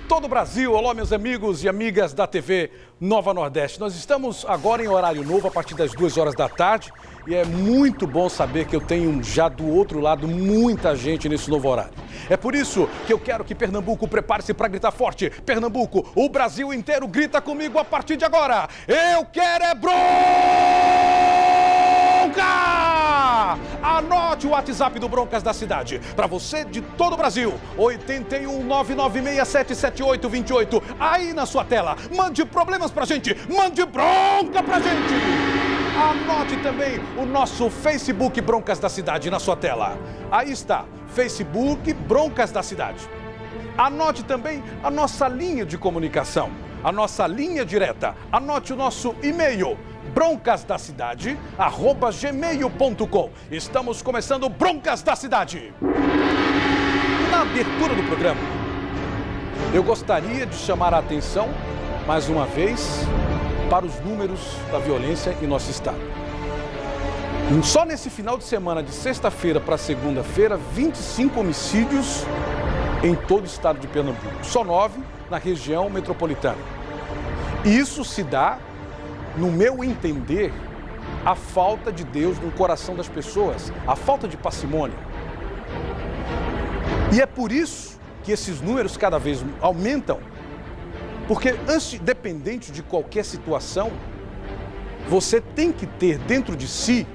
todo o Brasil. Olá, meus amigos e amigas da TV Nova Nordeste. Nós estamos agora em horário novo, a partir das 2 horas da tarde. E é muito bom saber que eu tenho já do outro lado muita gente nesse novo horário. É por isso que eu quero que Pernambuco prepare-se para gritar forte. Pernambuco, o Brasil inteiro grita comigo a partir de agora. Eu quero é bronca! Anote o WhatsApp do Broncas da Cidade. Para você de todo o Brasil. 81996777828. Aí na sua tela. Mande problemas pra gente. Mande bronca pra gente. Anote também o nosso Facebook Broncas da Cidade na sua tela. Aí está, Facebook Broncas da Cidade. Anote também a nossa linha de comunicação, a nossa linha direta. Anote o nosso e-mail, broncasdacidade@gmail.com. Estamos começando Broncas da Cidade. Na abertura do programa, eu gostaria de chamar a atenção, mais uma vez, para os números da violência em nosso estado. Só nesse final de semana, de sexta-feira para segunda-feira, 25 homicídios em todo o estado de Pernambuco. Só 9 na região metropolitana. E isso se dá, no meu entender, a falta de Deus no coração das pessoas, a falta de parcimônia. E é por isso que esses números cada vez aumentam. Porque, independente de qualquer situação, você tem que ter dentro de si,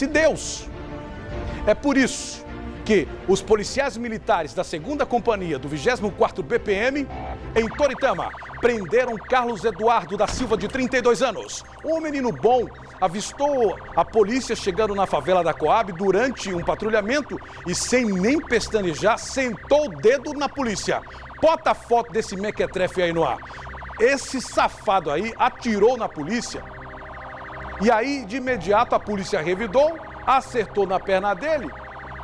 Deus. É por isso que os policiais militares da 2ª Companhia do 24º BPM, em Toritama, prenderam Carlos Eduardo da Silva, de 32 anos. Um menino bom avistou a polícia chegando na favela da Coab durante um patrulhamento e, sem nem pestanejar, sentou o dedo na polícia. Bota a foto desse mequetrefe aí no ar. Esse safado aí atirou na polícia. E aí, de imediato, a polícia revidou, acertou na perna dele,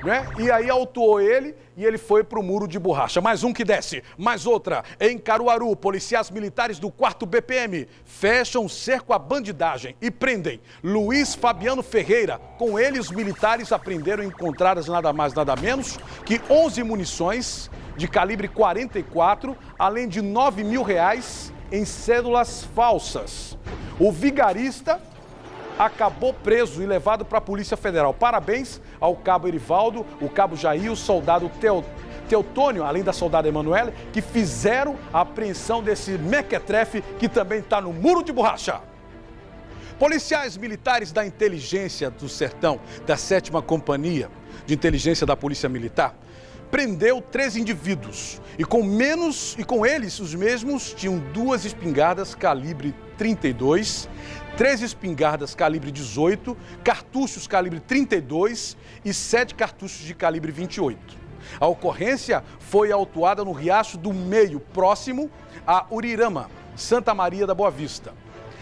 né? E aí autuou ele e ele foi pro muro de borracha. Mais um que desce, mais outra. Em Caruaru, policiais militares do 4º BPM fecham o cerco à bandidagem e prendem Luiz Fabiano Ferreira. Com ele, os militares apreenderam encontradas nada mais, nada menos que 11 munições de calibre 44, além de R$9 mil em cédulas falsas. O vigarista acabou preso e levado para a Polícia Federal. Parabéns ao cabo Erivaldo, o cabo Jair, o soldado Teotônio, além da soldada Emanuele, que fizeram a apreensão desse mequetrefe que também está no muro de borracha. Policiais militares da inteligência do Sertão, da 7ª Companhia de Inteligência da Polícia Militar, prendeu 3 indivíduos e com eles, os mesmos, tinham 2 espingardas calibre 32, 3 espingardas calibre 18, cartuchos calibre 32 e 7 cartuchos de calibre 28. A ocorrência foi autuada no Riacho do Meio, próximo a Urirama, Santa Maria da Boa Vista.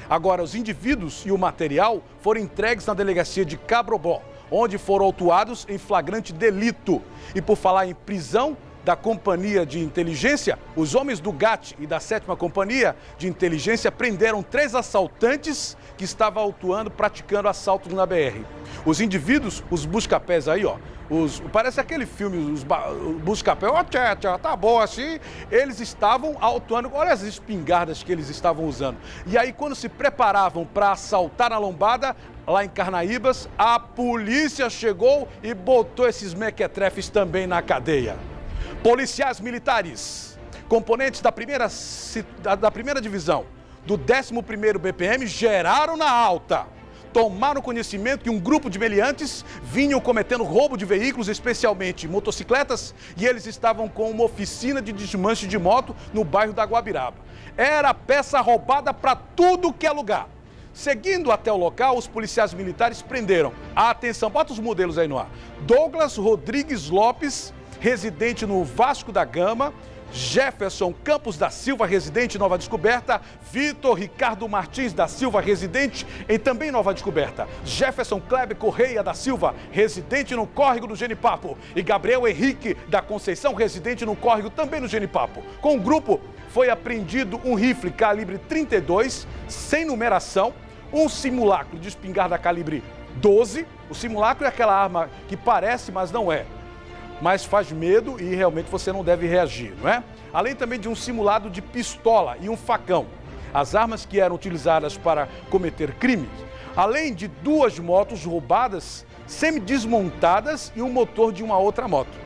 Agora, os indivíduos e o material foram entregues na delegacia de Cabrobó, onde foram autuados em flagrante delito. E por falar em prisão da Companhia de Inteligência, os homens do GAT e da 7ª Companhia de Inteligência prenderam 3 assaltantes que estavam autuando, praticando assaltos na BR. Os indivíduos, os busca-pés aí, ó, parece aquele filme, os busca-pés, ó, tá bom assim, eles estavam autuando, olha as espingardas que eles estavam usando. E aí, quando se preparavam para assaltar na lombada, lá em Carnaíbas, a polícia chegou e botou esses mequetrefes também na cadeia. Policiais militares, componentes da primeira divisão do 11º BPM, geraram na alta. Tomaram conhecimento que um grupo de meliantes vinham cometendo roubo de veículos, especialmente motocicletas, e eles estavam com uma oficina de desmanche de moto no bairro da Guabiraba. Era peça roubada para tudo que é lugar. Seguindo até o local, os policiais militares prenderam, atenção, bota os modelos aí no ar, Douglas Rodrigues Lopes, residente no Vasco da Gama, Jefferson Campos da Silva, residente em Nova Descoberta, Vitor Ricardo Martins da Silva, residente em também Nova Descoberta, Jefferson Kleber Correia da Silva, residente no Córrego do Genipapo, e Gabriel Henrique da Conceição, residente no Córrego também no Genipapo. Com o grupo foi apreendido um rifle calibre 32, sem numeração, um simulacro de espingarda calibre 12, o simulacro é aquela arma que parece, mas não é. mas faz medo e realmente você não deve reagir, não é? Além também de um simulado de pistola e um facão. As armas que eram utilizadas para cometer crimes. Além de 2 motos roubadas, semi-desmontadas e um motor de uma outra moto.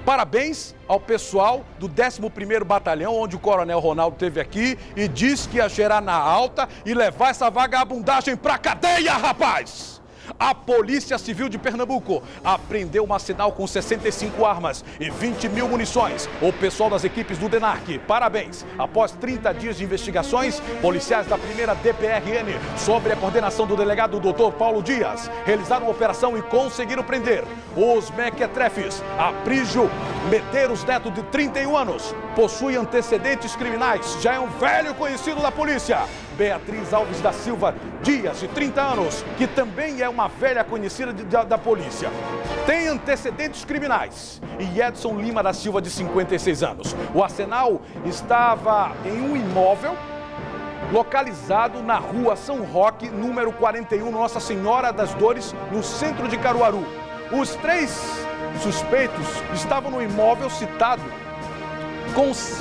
Parabéns ao pessoal do 11º Batalhão, onde o Coronel Ronaldo esteve aqui e disse que ia gerar na alta e levar essa vagabundagem pra cadeia, rapaz! A Polícia Civil de Pernambuco apreendeu um arsenal com 65 armas e 20 mil munições. O pessoal das equipes do DENARC, parabéns! Após 30 dias de investigações, policiais da 1ª DPRN, sob a coordenação do delegado Dr. Paulo Dias, realizaram uma operação e conseguiram prender os mequetrefes. Aprígio Medeiros Neto, de 31 anos, possui antecedentes criminais, já é um velho conhecido da polícia. Beatriz Alves da Silva Dias, de 30 anos, que também é uma velha conhecida da polícia. Tem antecedentes criminais. E Edson Lima da Silva, de 56 anos. O arsenal estava em um imóvel localizado na rua São Roque, número 41, Nossa Senhora das Dores, no centro de Caruaru. Os 3 suspeitos estavam no imóvel citado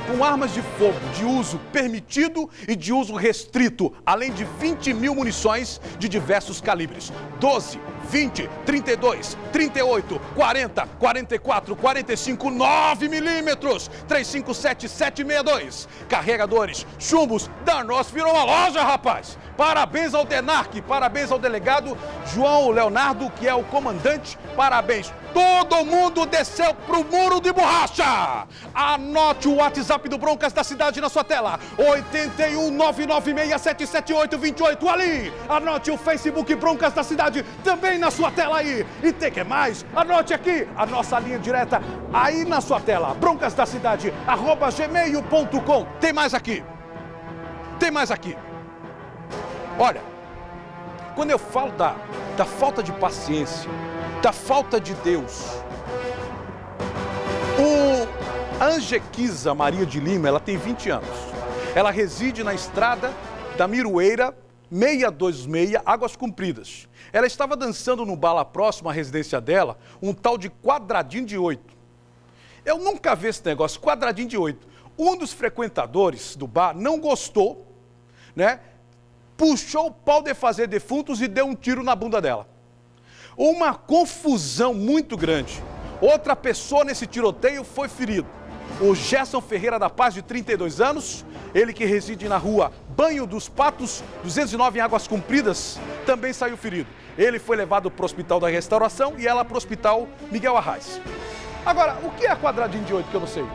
com armas de fogo de uso permitido e de uso restrito, além de 20 mil munições de diversos calibres. 12, 20, 32, 38, 40, 44, 45, 9 milímetros, 357, 762. Carregadores, chumbos, danos, virou uma loja, rapaz! Parabéns ao DENARC, parabéns ao delegado João Leonardo, que é o comandante, parabéns. Todo mundo desceu pro muro de borracha. Anote o WhatsApp do Broncas da Cidade na sua tela, 81996777828 ali. Anote o Facebook Broncas da Cidade também na sua tela aí. E tem que mais? Anote aqui a nossa linha direta aí na sua tela, broncasdacidade@gmail.com. Tem mais aqui. Tem mais aqui. Olha, quando eu falo da falta de paciência, da falta de Deus, a Angequisa Maria de Lima, ela tem 20 anos. Ela reside na estrada da Miroeira 626, Águas Compridas. Ela estava dançando no bar lá próximo à residência dela, um tal de quadradinho de 8. Eu nunca vi esse negócio, quadradinho de 8. Um dos frequentadores do bar não gostou, né? Puxou o pau de fazer defuntos e deu um tiro na bunda dela. Uma confusão muito grande. Outra pessoa nesse tiroteio foi ferido. O Gerson Ferreira da Paz, de 32 anos, ele que reside na rua Banho dos Patos, 209 em Águas Compridas, também saiu ferido. Ele foi levado para o Hospital da Restauração e ela para o Hospital Miguel Arraes. Agora, o que é quadradinho de 8 que eu não sei?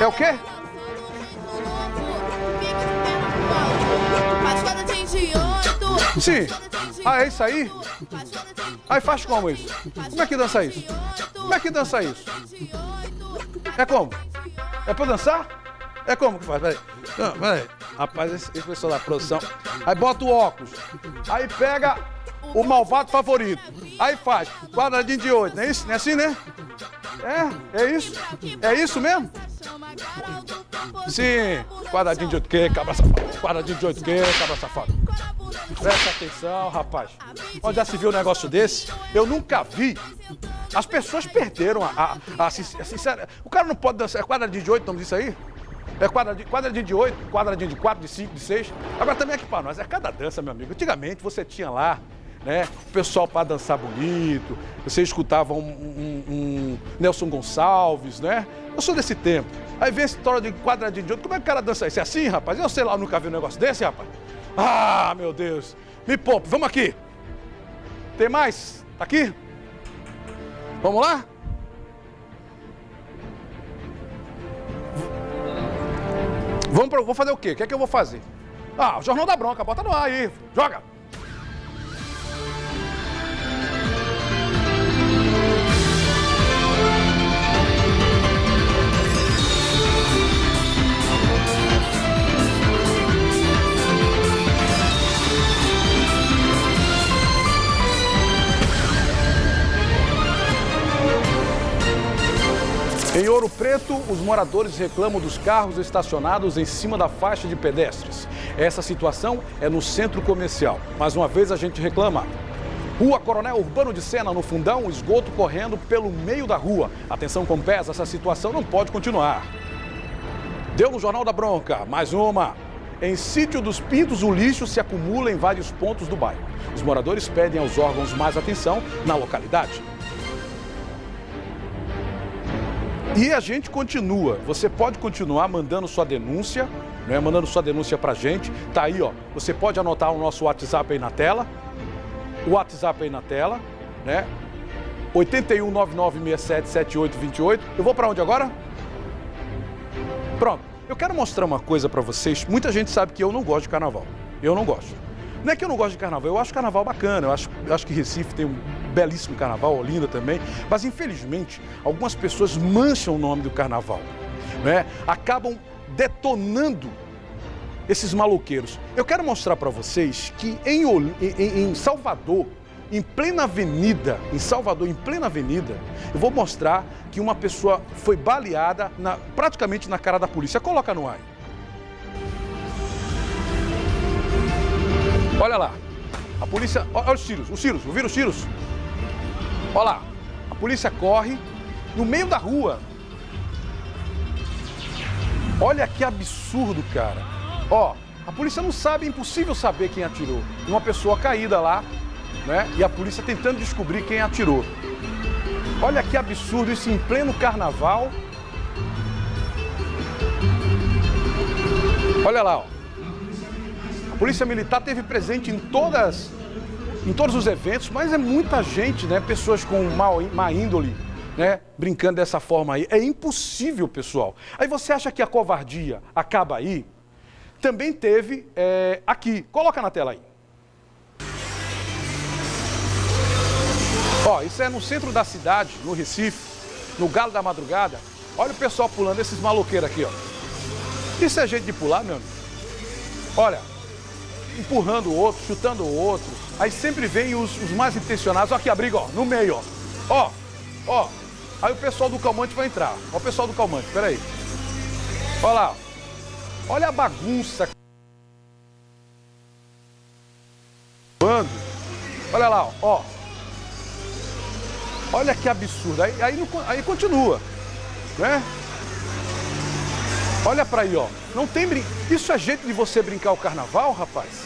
É o quê? Sim. Ah, é isso aí? Aí faz como isso? Como é que dança isso? Como é que dança isso? É como? É pra dançar? É como que faz? Peraí. Não, peraí. Rapaz, esse pessoal da produção. Aí bota o óculos. Aí pega o malvado favorito. Aí faz quadradinho de 8, não é isso? Não é assim, né? É isso? É isso mesmo? Sim, quadradinho de 8 que, cabra safado. Quadradinho de 8 que, cabra safado. Presta atenção, rapaz. Onde já se viu um negócio desse? Eu nunca vi. As pessoas perderam a sincera. O cara não pode dançar. É quadradinho de 8, o nome disso aí? É quadradinho de 8, quadradinho de 4, de 5, de 6. Agora também aqui pra nós, é cada dança, meu amigo. Antigamente você tinha lá, né, o pessoal para dançar bonito, você escutava um Nelson Gonçalves, né? Eu sou desse tempo. Aí vem essa história de quadradinho de 8. Como é que o cara dança isso? É assim, rapaz? Eu sei lá, eu nunca vi um negócio desse, rapaz. Ah, meu Deus. Me poupe, vamos aqui. Tem mais? Tá aqui? Vamos lá? Vou fazer o quê? O que é que eu vou fazer? Ah, o Jornal da Bronca, bota no ar aí. Joga! Em Ouro Preto, os moradores reclamam dos carros estacionados em cima da faixa de pedestres. Essa situação é no centro comercial. Mais uma vez a gente reclama. Rua Coronel Urbano de Sena, no Fundão, o esgoto correndo pelo meio da rua. Atenção, Compesa, essa situação não pode continuar. Deu no Jornal da Bronca, mais uma. Em Sítio dos Pintos, o lixo se acumula em vários pontos do bairro. Os moradores pedem aos órgãos mais atenção na localidade. E a gente continua. Você pode continuar mandando sua denúncia, né? Mandando sua denúncia pra gente. Tá aí, ó. Você pode anotar o nosso WhatsApp aí na tela. O WhatsApp aí na tela, né? 8199677828. Eu vou pra onde agora? Pronto. Eu quero mostrar uma coisa pra vocês. Muita gente sabe que eu não gosto de carnaval. Eu não gosto. Não é que eu não gosto de carnaval, eu acho carnaval bacana, eu acho que Recife tem um belíssimo carnaval, Olinda também, mas infelizmente algumas pessoas mancham o nome do carnaval, né? Acabam detonando esses maloqueiros. Eu quero mostrar para vocês que em Salvador, em plena avenida, eu vou mostrar que uma pessoa foi baleada praticamente na cara da polícia. Coloca no ar. Olha lá, a polícia, olha os tiros, ouviram os tiros? Olha lá, a polícia corre no meio da rua. Olha que absurdo, cara. Ó, a polícia não sabe, é impossível saber quem atirou. Uma pessoa caída lá, né? E a polícia tentando descobrir quem atirou. Olha que absurdo isso em pleno carnaval. Olha lá, ó. A Polícia Militar esteve presente em todos os eventos, mas é muita gente, né? Pessoas com má índole, né? Brincando dessa forma aí. É impossível, pessoal. Aí você acha que a covardia acaba aí? Também teve aqui. Coloca na tela aí. Ó, isso é no centro da cidade, no Recife, no Galo da Madrugada. Olha o pessoal pulando, esses maloqueiros aqui, ó. Isso é jeito de pular, meu amigo? Olha, empurrando o outro, chutando o outro. Aí sempre vem os mais intencionados. Olha aqui a briga, ó, no meio, ó. Ó. Aí o pessoal do calmante vai entrar. Ó o pessoal do calmante, peraí. Olha lá. Olha a bagunça. Olha lá, ó. Olha que absurdo. Aí continua, né? Olha pra aí, ó. Não tem Isso é jeito de você brincar o carnaval, rapaz?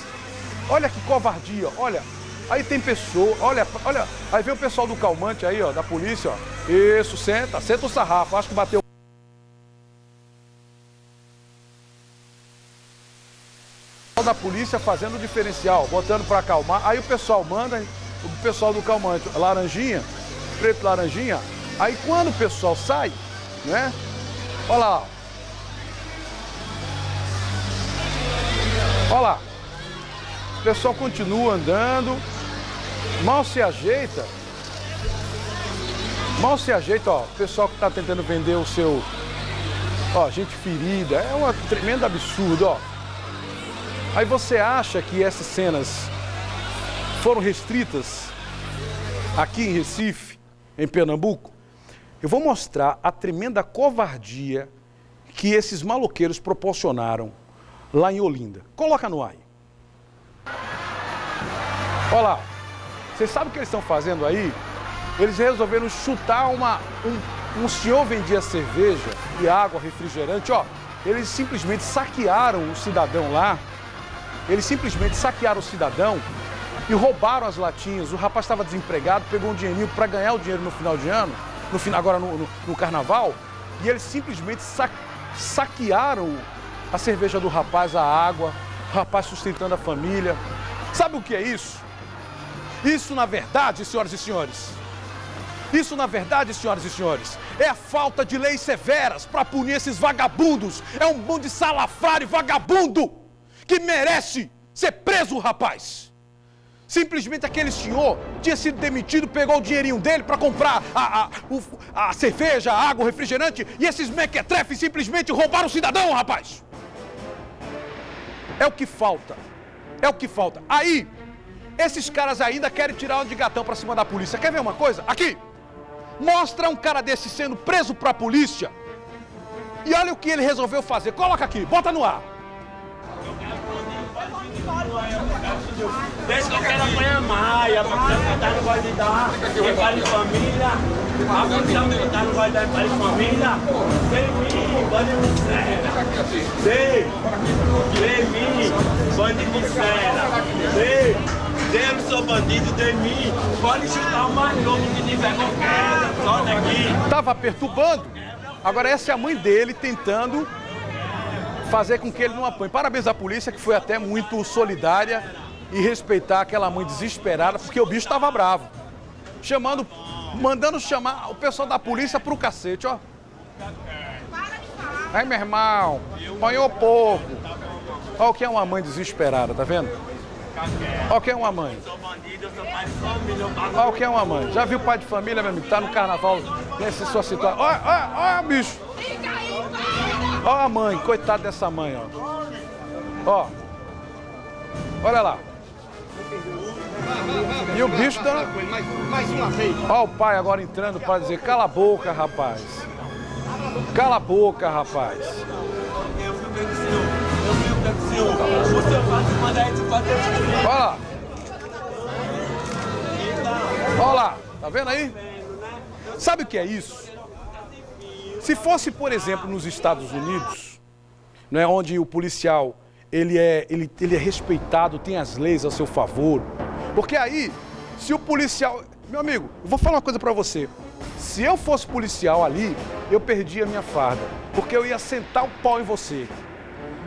Olha que covardia, olha. Aí tem pessoa, olha. Aí vem o pessoal do calmante aí, ó, da polícia, ó. Isso, senta o sarrafo. Acho que bateu. Da polícia fazendo o diferencial, botando pra acalmar. Aí o pessoal manda, o pessoal do calmante, laranjinha, preto laranjinha. Aí quando o pessoal sai, né? Olha lá, ó. Olha lá, o pessoal continua andando, mal se ajeita, ó, o pessoal que está tentando vender o seu, ó, gente ferida, é um tremendo absurdo, ó. Aí você acha que essas cenas foram restritas aqui em Recife, em Pernambuco? Eu vou mostrar a tremenda covardia que esses maloqueiros proporcionaram lá em Olinda. Coloca no ar aí. Olha lá. Vocês sabem o que eles estão fazendo aí? Eles resolveram chutar um senhor vendia cerveja e água, refrigerante, ó. Eles simplesmente saquearam o cidadão lá. Eles simplesmente saquearam o cidadão e roubaram as latinhas. O rapaz estava desempregado, pegou um dinheirinho para ganhar o dinheiro no final de ano, agora no carnaval, e eles simplesmente saquearam a cerveja do rapaz, a água, o rapaz sustentando a família. Sabe o que é isso? Isso, na verdade, senhoras e senhores, é a falta de leis severas para punir esses vagabundos. É um bando de salafrário vagabundo que merece ser preso, rapaz. Simplesmente aquele senhor tinha sido demitido, pegou o dinheirinho dele para comprar a cerveja, a água, o refrigerante, e esses mequetrefes simplesmente roubaram o cidadão, rapaz. É o que falta. Aí, esses caras ainda querem tirar onda de gatão pra cima da polícia. Quer ver uma coisa? Aqui! Mostra um cara desse sendo preso pra polícia. E olha o que ele resolveu fazer. Coloca aqui, bota no ar. Deixa que eu quero apanhar mais, a polícia militar não vai me dar reparo em família, a polícia militar não vai dar reparo em família, vem mim, bandido de cera, vem mim, bandido de cera, eu não sou bandido, de mim, pode chutar o mais novo que tiver qualquer, só daqui. Tava perturbando, agora essa é a mãe dele tentando fazer com que ele não apanhe. Parabéns à polícia, que foi até muito solidária e respeitar aquela mãe desesperada, porque o bicho estava bravo. Mandando chamar o pessoal da polícia pro cacete, ó. Aí, meu irmão, apanhou pouco. Olha o que é uma mãe desesperada, tá vendo? Olha o que é uma mãe. Olha o que é uma mãe. Já viu o pai de família, meu amigo? Tá no carnaval, nessa sua situação. Olha, bicho. Olha a mãe, coitada dessa mãe, ó. Ó. Olha lá. E o bicho dando... Mais uma vez. Olha o pai agora entrando para dizer, cala a boca, rapaz. Cala a boca, rapaz. Olha lá. Olha lá. Tá vendo aí? Sabe o que é isso? Se fosse, por exemplo, nos Estados Unidos, né, onde o policial ele é respeitado, tem as leis a seu favor, porque aí, se o policial... Meu amigo, eu vou falar uma coisa pra você. Se eu fosse policial ali, eu perdia a minha farda, porque eu ia sentar o pau em você,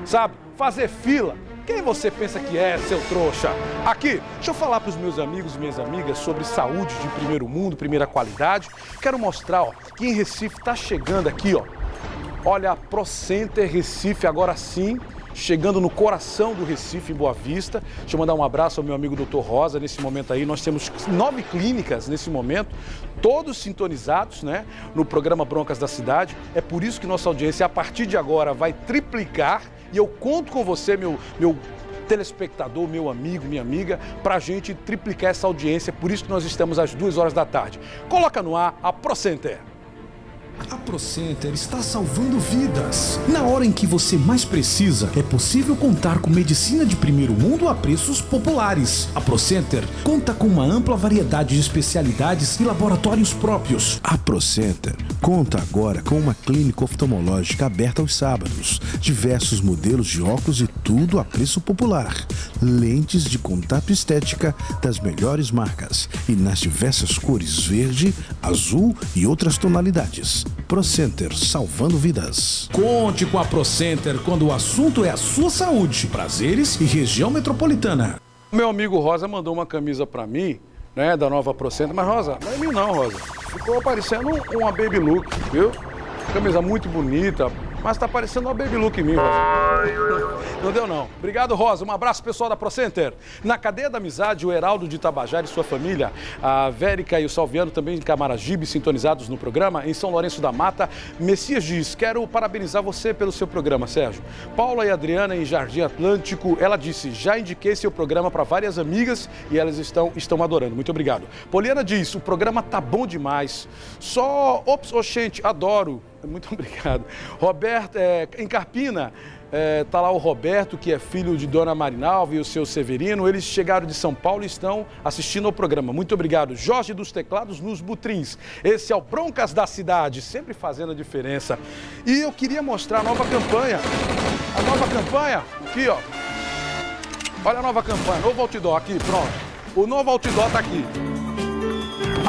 sabe? Fazer fila. Quem você pensa que é, seu trouxa? Aqui, deixa eu falar para os meus amigos e minhas amigas sobre saúde de primeiro mundo, primeira qualidade. Quero mostrar, ó, que em Recife está chegando aqui, ó. Olha, a ProCenter Recife agora sim, chegando no coração do Recife, em Boa Vista. Deixa eu mandar um abraço ao meu amigo Dr. Rosa. Nesse momento aí, nós temos 9 clínicas nesse momento, todos sintonizados, né, no programa Broncas da Cidade. É por isso que nossa audiência, a partir de agora, vai triplicar. E eu conto com você, meu telespectador, meu amigo, minha amiga, para a gente triplicar essa audiência. Por isso que nós estamos às 2 horas da tarde. Coloca no ar a ProCenter. A ProCenter está salvando vidas. Na hora em que você mais precisa, é possível contar com medicina de primeiro mundo a preços populares. A ProCenter conta com uma ampla variedade de especialidades e laboratórios próprios. A ProCenter conta agora com uma clínica oftalmológica aberta aos sábados, diversos modelos de óculos e tudo a preço popular. Lentes de contato estética das melhores marcas e nas diversas cores verde, azul e outras tonalidades. ProCenter, salvando vidas. Conte com a ProCenter quando o assunto é a sua saúde, prazeres e região metropolitana. Meu amigo Rosa mandou uma camisa para mim, né, da nova ProCenter, mas Rosa, não é mim não, Rosa. Ficou parecendo uma baby look, viu? Camisa muito bonita, mas tá parecendo uma baby look em mim, Rosa. Não deu não. Obrigado, Rosa. Um abraço, pessoal da ProCenter. Na cadeia da amizade, o Heraldo de Tabajara e sua família, a Vérica e o Salviano também em Camaragibe, sintonizados no programa. Em São Lourenço da Mata, Messias diz, quero parabenizar você pelo seu programa, Sérgio. Paula e Adriana em Jardim Atlântico, ela disse, já indiquei seu programa para várias amigas e elas estão adorando. Muito obrigado. Poliana diz, o programa tá bom demais. Só, oxente, adoro. Muito obrigado. Roberto, em Carpina, tá lá o Roberto, que é filho de Dona Marinalva e o seu Severino. Eles chegaram de São Paulo e estão assistindo ao programa. Muito obrigado. Jorge dos Teclados nos Butrins. Esse é o Broncas da Cidade, sempre fazendo a diferença. E eu queria mostrar a nova campanha. A nova campanha, aqui, ó. Olha a nova campanha, novo outdoor aqui, pronto. O novo outdoor tá aqui.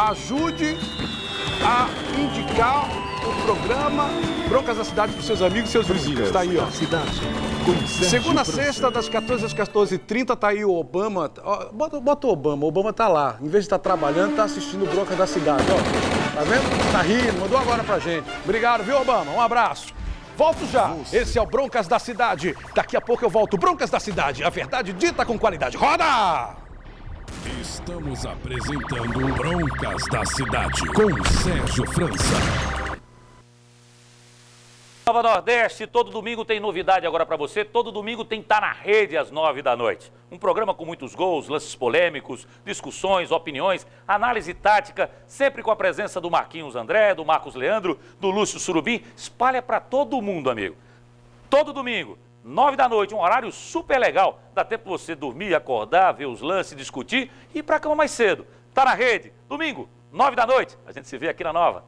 Ajude a indicar o programa Broncas da Cidade para os seus amigos e seus vizinhos. Está aí, ó. Segunda a sexta, das 14 às 14h30, tá aí o Obama. Bota o Obama. O Obama tá lá. Em vez de estar trabalhando, tá assistindo o Broncas da Cidade, ó. Tá vendo? Tá rindo, mandou agora pra gente. Obrigado, viu, Obama? Um abraço. Volto já. Esse é o Broncas da Cidade. Daqui a pouco eu volto. Broncas da Cidade. A verdade dita com qualidade. Roda! Estamos apresentando Broncas da Cidade com Sérgio França. Nova Nordeste, todo domingo tem novidade agora para você. Todo domingo tem Tá na Rede às 9 da noite. Um programa com muitos gols, lances polêmicos, discussões, opiniões, análise tática, sempre com a presença do Marquinhos André, do Marcos Leandro, do Lúcio Surubim. Espalha para todo mundo, amigo. Todo domingo 9 da noite, um horário super legal. Dá tempo pra você dormir, acordar, ver os lances, discutir e ir pra cama mais cedo. Tá na rede, domingo, 9 da noite. A gente se vê aqui na Nova.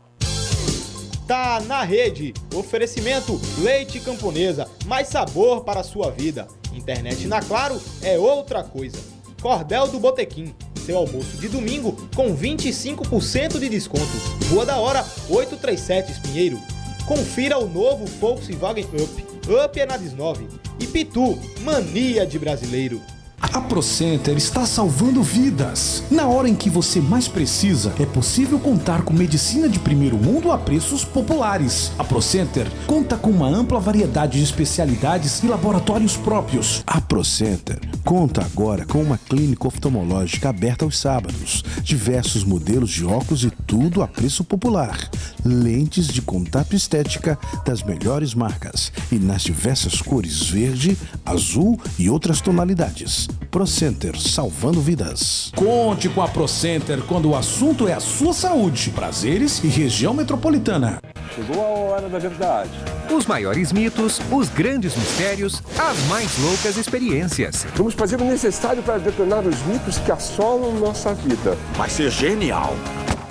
Tá na rede. Oferecimento Leite Camponesa. Mais sabor para a sua vida. Internet na Claro é outra coisa. Cordel do Botequim. Seu almoço de domingo com 25% de desconto. Rua da Hora, 837 Espinheiro. Confira o novo Volkswagen Up. Up é na 19. E Pitu, mania de brasileiro. A ProCenter está salvando vidas. Na hora em que você mais precisa, é possível contar com medicina de primeiro mundo a preços populares. A ProCenter conta com uma ampla variedade de especialidades e laboratórios próprios. A ProCenter conta agora com uma clínica oftalmológica aberta aos sábados, diversos modelos de óculos e tudo a preço popular. Lentes de contato estética das melhores marcas e nas diversas cores verde, azul e outras tonalidades. ProCenter, salvando vidas. Conte com a ProCenter quando o assunto é a sua saúde, prazeres e região metropolitana. Chegou a hora da verdade. Os maiores mitos, os grandes mistérios, as mais loucas experiências. Vamos fazer o necessário para detonar os mitos que assolam nossa vida. Vai ser genial.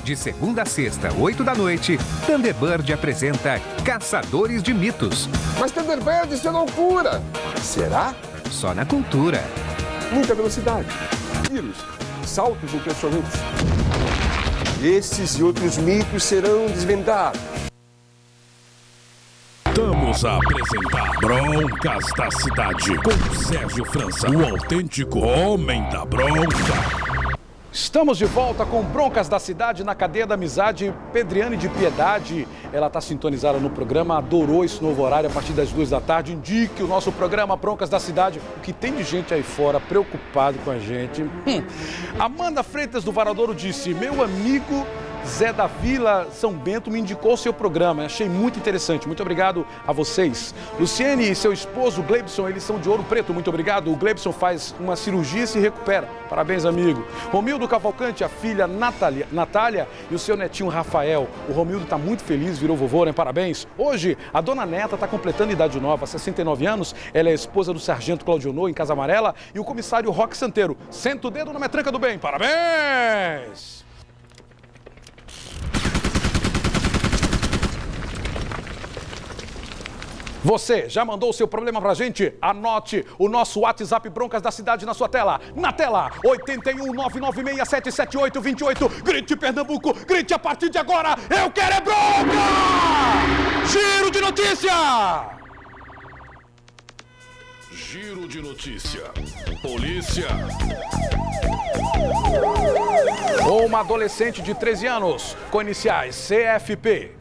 De segunda a sexta, 8 da noite, Thunderbird apresenta Caçadores de Mitos. Mas Thunderbird, isso é loucura. Será? Só na Cultura. Muita velocidade, tiros, saltos impressionantes. Esses e outros mitos serão desvendados. Estamos a apresentar Broncas da Cidade com Sérgio França, o autêntico homem da bronca. Estamos de volta com Broncas da Cidade na cadeia da amizade. Pedriane de Piedade, ela está sintonizada no programa, adorou esse novo horário a partir das 2 da tarde. Indique o nosso programa Broncas da Cidade, o que tem de gente aí fora preocupado com a gente. Amanda Freitas do Varadouro disse: meu amigo Zé da Vila São Bento me indicou o seu programa, achei muito interessante, muito obrigado a vocês. Luciene e seu esposo Gleibson, eles são de Ouro Preto, muito obrigado. O Gleibson faz uma cirurgia e se recupera, parabéns amigo. Romildo Cavalcante, a filha Natália e o seu netinho Rafael. O Romildo está muito feliz, virou vovô, né? Parabéns. Hoje a dona Neta está completando idade nova, 69 anos, ela é esposa do sargento Claudionô em Casa Amarela e o comissário Roque Santeiro. Senta o dedo na metranca do bem, parabéns! Você já mandou o seu problema pra gente? Anote o nosso WhatsApp Broncas da Cidade na sua tela. Na tela, 81996777828. Grite Pernambuco, grite a partir de agora. Eu quero é bronca! Giro de notícia! Giro de notícia. Polícia. Uma adolescente de 13 anos, com iniciais CFP.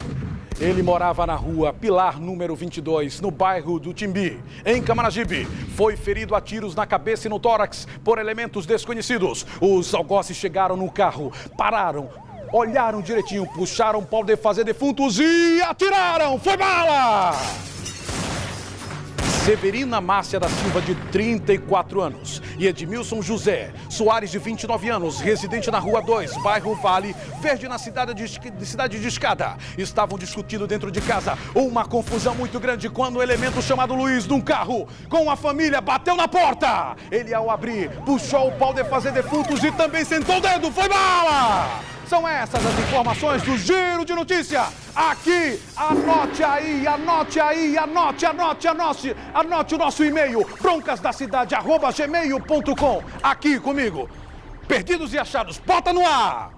Ele morava na rua Pilar, número 22, no bairro do Timbi, em Camaragibe. Foi ferido a tiros na cabeça e no tórax por elementos desconhecidos. Os algozes chegaram no carro, pararam, olharam direitinho, puxaram o pau de fazer defuntos e atiraram. Foi bala! Severina Márcia da Silva, de 34 anos, e Edmilson José Soares, de 29 anos, residente na Rua 2, bairro Vale Verde, na cidade de Escada. Estavam discutindo dentro de casa, uma confusão muito grande, quando um elemento chamado Luiz, num carro, com a família, bateu na porta. Ele, ao abrir, puxou o pau de fazer defuntos e também sentou o dedo. Foi bala! São essas as informações do Giro de Notícia. Aqui, anote aí, anote o nosso e-mail, broncasdacidade@gmail.com. Aqui comigo, perdidos e achados, bota no ar!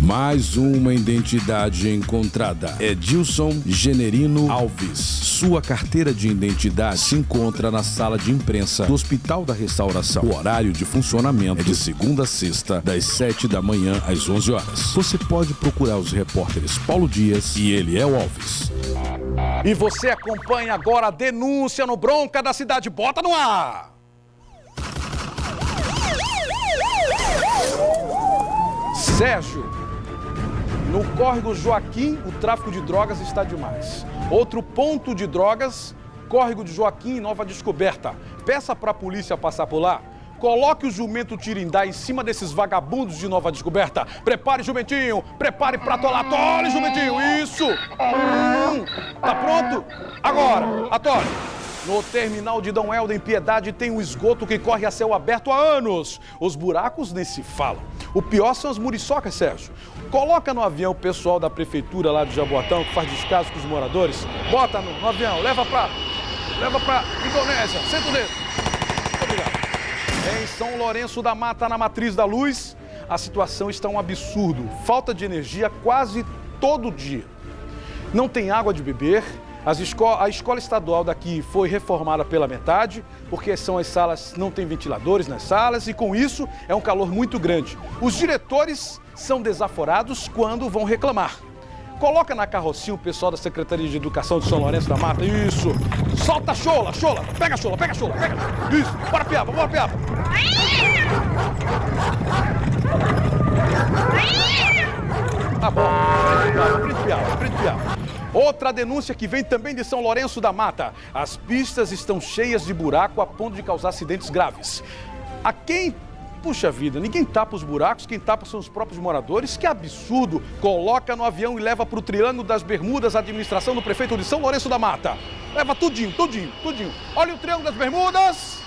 Mais uma identidade encontrada. Edilson Generino Alves. Sua carteira de identidade se encontra na sala de imprensa do Hospital da Restauração. O horário de funcionamento é de segunda a sexta, das 7 da manhã às 11 horas. Você pode procurar os repórteres Paulo Dias e Eliel Alves. E você acompanha agora a denúncia no Bronca da Cidade. Bota no ar! Sérgio, no córrego Joaquim, o tráfico de drogas está demais. Outro ponto de drogas, córrego de Joaquim, Nova Descoberta. Peça para a polícia passar por lá. Coloque o jumento Tirindá em cima desses vagabundos de Nova Descoberta. Prepare, jumentinho. Prepare prato ala. Atole, jumentinho. Isso. Tá pronto? Agora, atole. No terminal de Dom Helder, em Piedade, tem um esgoto que corre a céu aberto há anos. Os buracos nem se falam. O pior são as muriçocas, Sérgio. Coloca no avião o pessoal da prefeitura lá de Jaboatão, que faz descaso com os moradores. Bota no avião, leva pra Indonésia. Senta o dedo. Muito obrigado. Em São Lourenço da Mata, na Matriz da Luz, a situação está um absurdo. Falta de energia quase todo dia. Não tem água de beber. A escola estadual daqui foi reformada pela metade, porque as salas não têm ventiladores nas salas e com isso é um calor muito grande. Os diretores são desaforados quando vão reclamar. Coloca na carrocinha o pessoal da Secretaria de Educação de São Lourenço da Mata. Isso. Solta a chola. Pega a chola. Isso. Bora, Piaba. Tá bom. Prende Piaba. Outra denúncia que vem também de São Lourenço da Mata. As pistas estão cheias de buraco a ponto de causar acidentes graves. Puxa vida, ninguém tapa os buracos, quem tapa são os próprios moradores. Que absurdo! Coloca no avião e leva para o Triângulo das Bermudas a administração do prefeito de São Lourenço da Mata. Leva tudinho. Olha o Triângulo das Bermudas.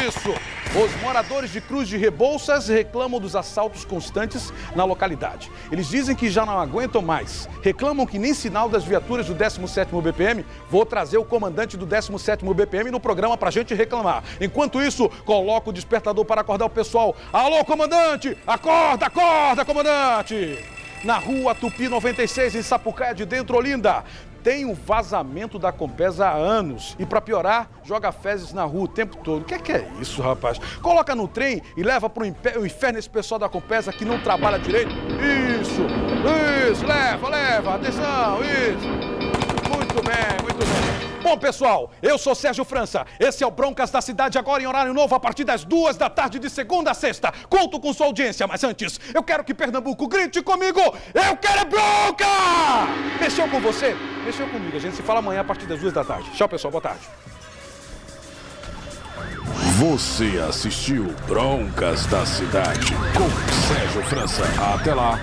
Isso! Os moradores de Cruz de Rebouças reclamam dos assaltos constantes na localidade. Eles dizem que já não aguentam mais. Reclamam que nem sinal das viaturas do 17º BPM. Vou trazer o comandante do 17º BPM no programa pra gente reclamar. Enquanto isso, coloca o despertador para acordar o pessoal. Alô, comandante! Acorda, comandante! Na rua Tupi 96, em Sapucaia de Dentro, Olinda. Tem um vazamento da Compesa há anos e, para piorar, joga fezes na rua o tempo todo. O que é isso, rapaz? Coloca no trem e leva para o inferno esse pessoal da Compesa que não trabalha direito. Isso, leva, atenção, isso. Muito bem. Bom, pessoal, eu sou Sérgio França. Esse é o Broncas da Cidade, agora em horário novo, a partir das 2 da tarde, de segunda a sexta. Conto com sua audiência, mas antes, eu quero que Pernambuco grite comigo. Eu quero é bronca! Mexeu com você? Mexeu comigo. A gente se fala amanhã a partir das 2 da tarde. Tchau, pessoal. Boa tarde. Você assistiu Broncas da Cidade com Sérgio França. Até lá.